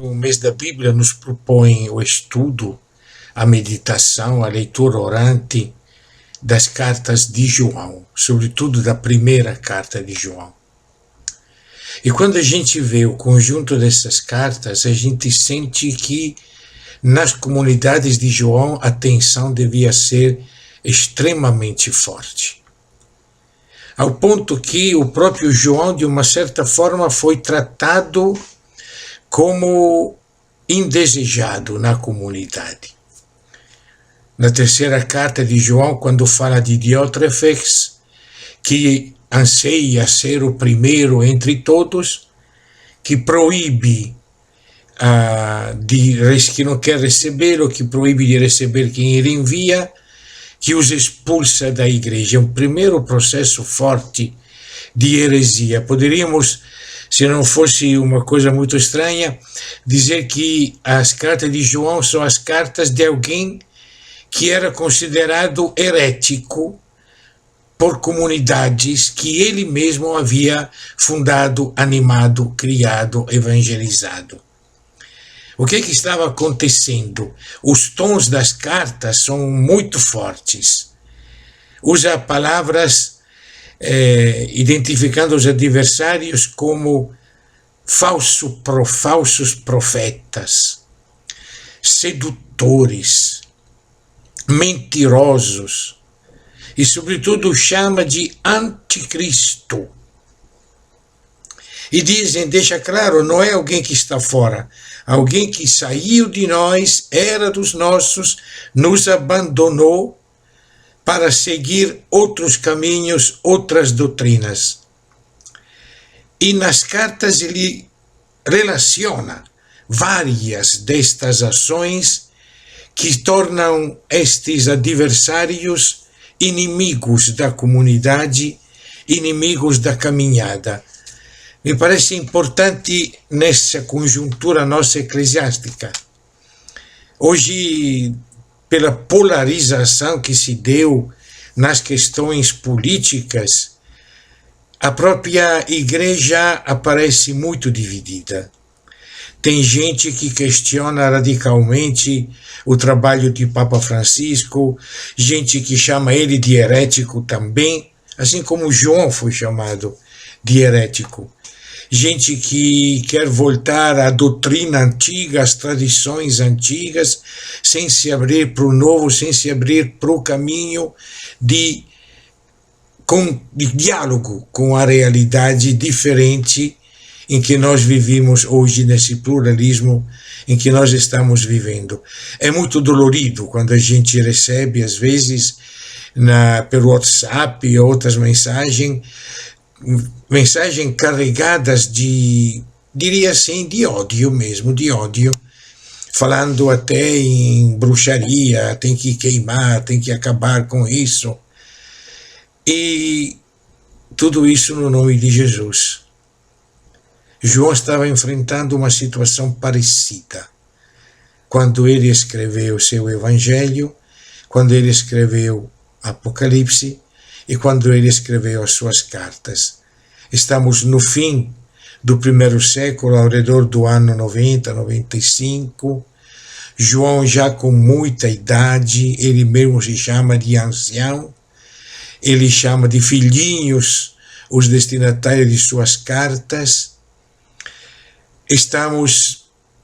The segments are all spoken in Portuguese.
O mês da Bíblia nos propõe o estudo, a meditação, a leitura orante das cartas de João, sobretudo da primeira carta de João. E quando a gente vê o conjunto dessas cartas, a gente sente que nas comunidades de João a tensão devia ser extremamente forte. Ao ponto que o próprio João, de uma certa forma, foi tratado como indesejado na comunidade. Na terceira carta de João, quando fala de Diótrefes, que anseia ser o primeiro entre todos, que proíbe, que não quer recebê-lo, que proíbe de receber quem ele envia, que os expulsa da igreja. É um primeiro processo forte de heresia. Poderíamos, se não fosse uma coisa muito estranha, dizer que as cartas de João são as cartas de alguém que era considerado herético por comunidades que ele mesmo havia fundado, animado, criado, evangelizado. O que estava acontecendo? Os tons das cartas são muito fortes. Usa palavras identificando os adversários como falsos profetas, sedutores, mentirosos, e sobretudo chama de anticristo. E dizem, deixa claro, não é alguém que está fora, alguém que saiu de nós, era dos nossos, nos abandonou para seguir outros caminhos, outras doutrinas. E nas cartas ele relaciona várias destas ações que tornam estes adversários inimigos da comunidade, inimigos da caminhada. Me parece importante nessa conjuntura nossa eclesiástica. Hoje, pela polarização que se deu nas questões políticas, a própria igreja aparece muito dividida. Tem gente que questiona radicalmente o trabalho de Papa Francisco, gente que chama ele de herético também, assim como João foi chamado de herético. Gente que quer voltar à doutrina antiga, às tradições antigas, sem se abrir para o novo, sem se abrir para o caminho de diálogo com a realidade diferente em que nós vivemos hoje, nesse pluralismo em que nós estamos vivendo. É muito dolorido quando a gente recebe, às vezes, pelo WhatsApp ou outras mensagens carregadas diria assim, de ódio mesmo, de ódio, falando até em bruxaria, tem que queimar, tem que acabar com isso. E tudo isso no nome de Jesus. João estava enfrentando uma situação parecida quando ele escreveu o seu Evangelho, quando ele escreveu Apocalipse e quando ele escreveu as suas cartas. Estamos no fim do primeiro século, ao redor do ano 90, 95. João já com muita idade, ele mesmo se chama de ancião, ele chama de filhinhos os destinatários de suas cartas.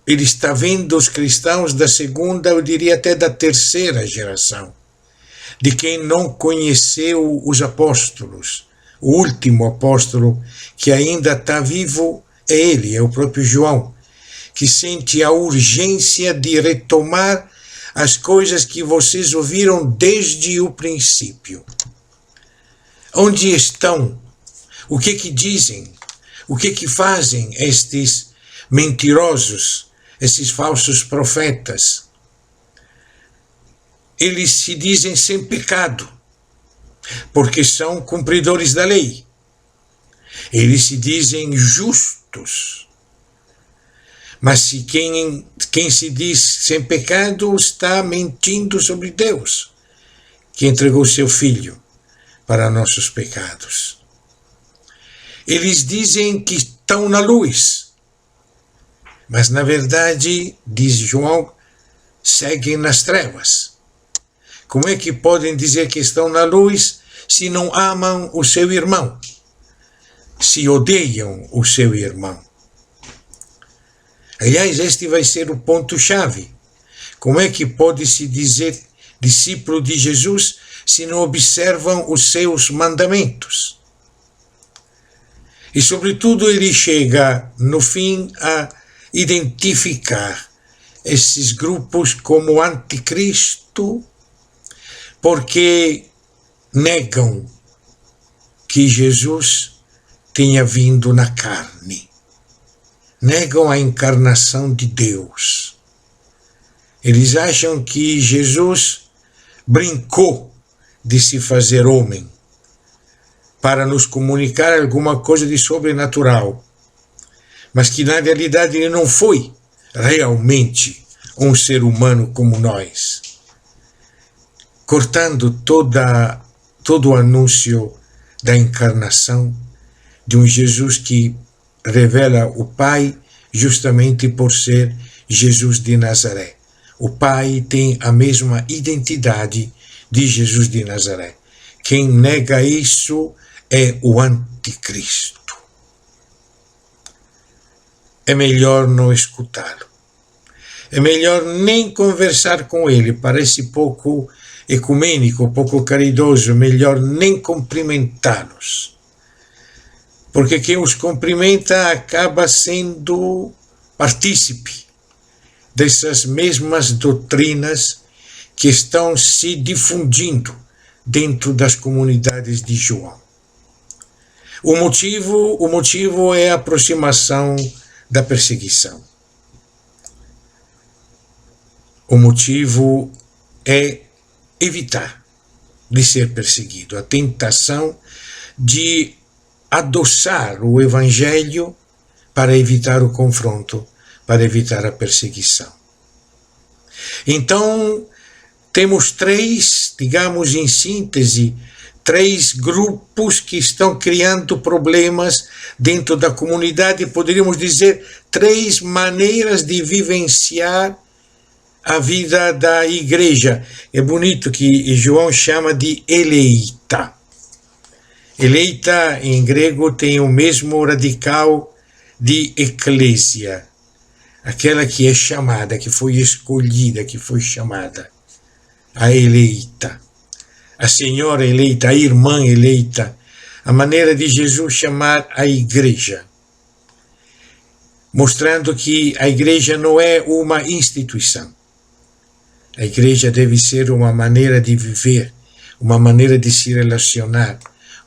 Ele está vendo os cristãos da segunda, eu diria até da terceira geração, de quem não conheceu os apóstolos. O último apóstolo que ainda está vivo é ele, é o próprio João, que sente a urgência de retomar as coisas que vocês ouviram desde o princípio. Onde estão? O que dizem? O que fazem estes mentirosos, esses falsos profetas? Eles se dizem sem pecado, porque são cumpridores da lei. Eles se dizem justos. Mas se quem se diz sem pecado está mentindo sobre Deus, que entregou seu Filho para nossos pecados. Eles dizem que estão na luz, mas na verdade, diz João, seguem nas trevas. Como é que podem dizer que estão na luz se não amam o seu irmão? Se odeiam o seu irmão? Aliás, este vai ser o ponto-chave. Como é que pode se dizer discípulo de Jesus se não observam os seus mandamentos? E, sobretudo, ele chega, no fim, a identificar esses grupos como anticristo, porque negam que Jesus tenha vindo na carne. Negam a encarnação de Deus. Eles acham que Jesus brincou de se fazer homem para nos comunicar alguma coisa de sobrenatural, mas que na realidade ele não foi realmente um ser humano como nós, cortando todo o anúncio da encarnação de um Jesus que revela o Pai justamente por ser Jesus de Nazaré. O Pai tem a mesma identidade de Jesus de Nazaré. Quem nega isso é o anticristo. É melhor não escutá-lo. É melhor nem conversar com ele. Parece pouco ecumênico, pouco caridoso. Melhor nem cumprimentá-los. Porque quem os cumprimenta acaba sendo partícipe dessas mesmas doutrinas que estão se difundindo dentro das comunidades de João. O motivo é a aproximação da perseguição. O motivo é evitar de ser perseguido, a tentação de adoçar o evangelho para evitar o confronto, para evitar a perseguição. Então, temos três, digamos em síntese, três grupos que estão criando problemas dentro da comunidade, poderíamos dizer, três maneiras de vivenciar a vida da igreja. É bonito que João chama de eleita. Eleita, em grego, tem o mesmo radical de eclésia, aquela que é chamada, que foi escolhida, que foi chamada, a eleita, a senhora eleita, a irmã eleita, a maneira de Jesus chamar a igreja, mostrando que a igreja não é uma instituição. A igreja deve ser uma maneira de viver, uma maneira de se relacionar,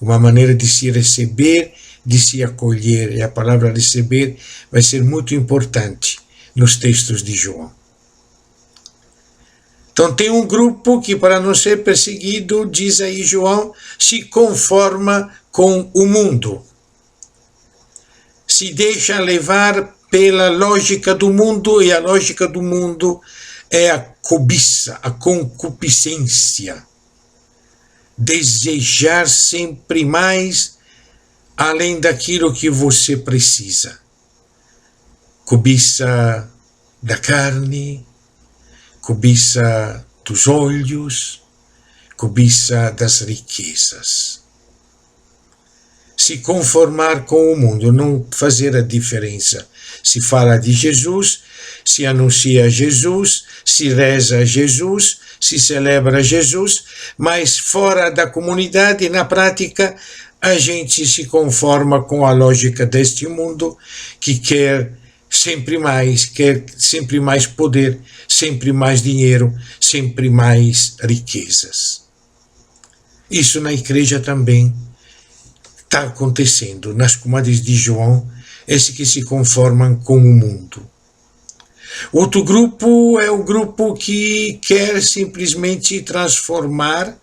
uma maneira de se receber, de se acolher. E a palavra receber vai ser muito importante nos textos de João. Então tem um grupo que, para não ser perseguido, diz aí João, se conforma com o mundo. Se deixa levar pela lógica do mundo, e a lógica do mundo é a cobiça, a concupiscência. Desejar sempre mais além daquilo que você precisa. Cobiça da carne, cobiça dos olhos, cobiça das riquezas. Se conformar com o mundo, não fazer a diferença. Se fala de Jesus, se anuncia Jesus, se reza Jesus, se celebra Jesus, mas fora da comunidade, na prática, a gente se conforma com a lógica deste mundo que quer sempre mais poder, sempre mais dinheiro, sempre mais riquezas. Isso na igreja também está acontecendo, nas comunidades de João, esses que se conformam com o mundo. Outro grupo é o grupo que quer simplesmente transformar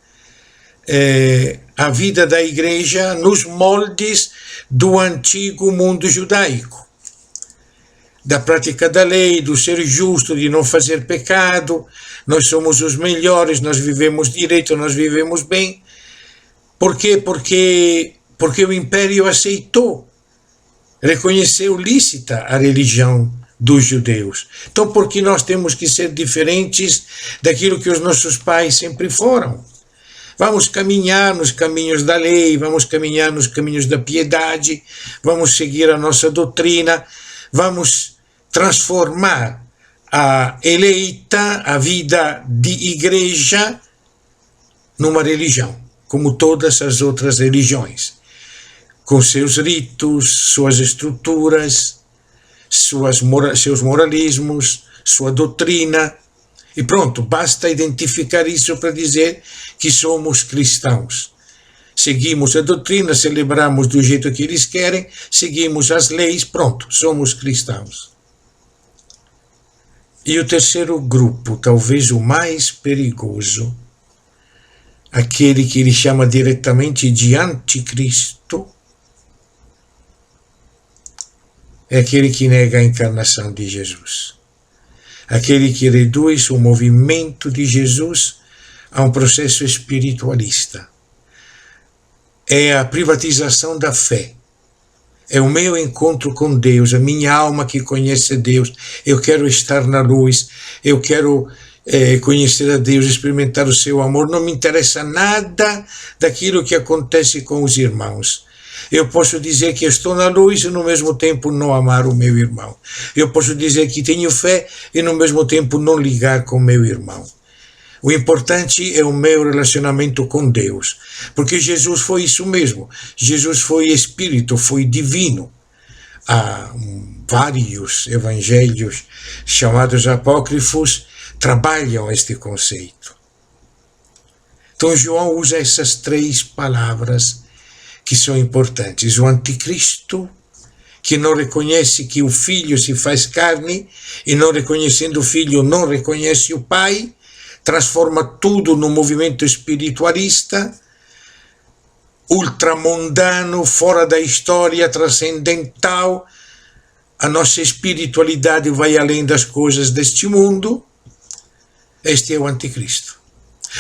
a vida da igreja nos moldes do antigo mundo judaico, da prática da lei, do ser justo, de não fazer pecado. Nós somos os melhores, nós vivemos direito, nós vivemos bem. Por quê? Porque o império aceitou, reconheceu lícita a religião dos judeus. Então, por que nós temos que ser diferentes daquilo que os nossos pais sempre foram? Vamos caminhar nos caminhos da lei, vamos caminhar nos caminhos da piedade, vamos seguir a nossa doutrina, vamos transformar a eleita, a vida de igreja, numa religião, como todas as outras religiões, com seus ritos, suas estruturas, seus moralismos, sua doutrina, e pronto, basta identificar isso para dizer que somos cristãos. Seguimos a doutrina, celebramos do jeito que eles querem, seguimos as leis, pronto, somos cristãos. E o terceiro grupo, talvez o mais perigoso, aquele que ele chama diretamente de anticristo, é aquele que nega a encarnação de Jesus. Aquele que reduz o movimento de Jesus a um processo espiritualista. É a privatização da fé. É o meu encontro com Deus, a minha alma que conhece Deus. Eu quero estar na luz, eu quero conhecer a Deus, experimentar o seu amor. Não me interessa nada daquilo que acontece com os irmãos. Eu posso dizer que estou na luz e no mesmo tempo não amar o meu irmão. Eu posso dizer que tenho fé e no mesmo tempo não ligar com o meu irmão. O importante é o meu relacionamento com Deus, porque Jesus foi isso mesmo. Jesus foi espírito, foi divino. Há vários evangelhos chamados apócrifos trabalham este conceito. Então João usa essas três palavras que são importantes. O anticristo, que não reconhece que o Filho se faz carne, e não reconhecendo o Filho, não reconhece o Pai, transforma tudo num movimento espiritualista, ultramundano, fora da história, transcendental. A nossa espiritualidade vai além das coisas deste mundo. Este é o anticristo.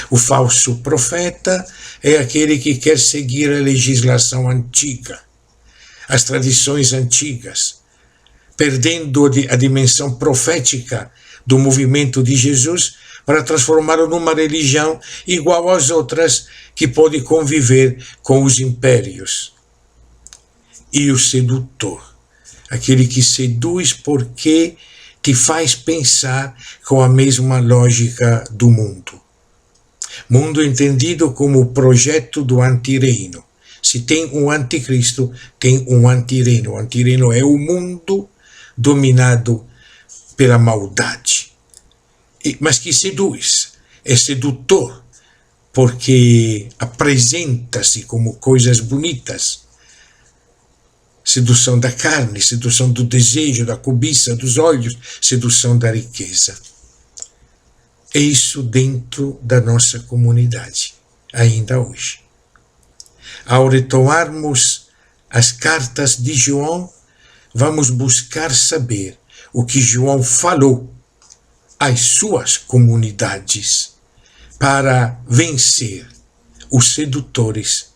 O falso profeta é aquele que quer seguir a legislação antiga, as tradições antigas, perdendo a dimensão profética do movimento de Jesus para transformá-lo numa religião igual às outras que pode conviver com os impérios. E o sedutor, aquele que seduz porque te faz pensar com a mesma lógica do mundo. Mundo entendido como o projeto do antirreino. Se tem um anticristo, tem um antirreino. O antirreino é o mundo dominado pela maldade. Mas que seduz, é sedutor, porque apresenta-se como coisas bonitas. Sedução da carne, sedução do desejo, da cobiça, dos olhos, sedução da riqueza. É isso dentro da nossa comunidade, ainda hoje. Ao retomarmos as cartas de João, vamos buscar saber o que João falou às suas comunidades para vencer os sedutores,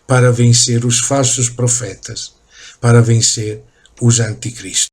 para vencer os falsos profetas, para vencer os anticristos.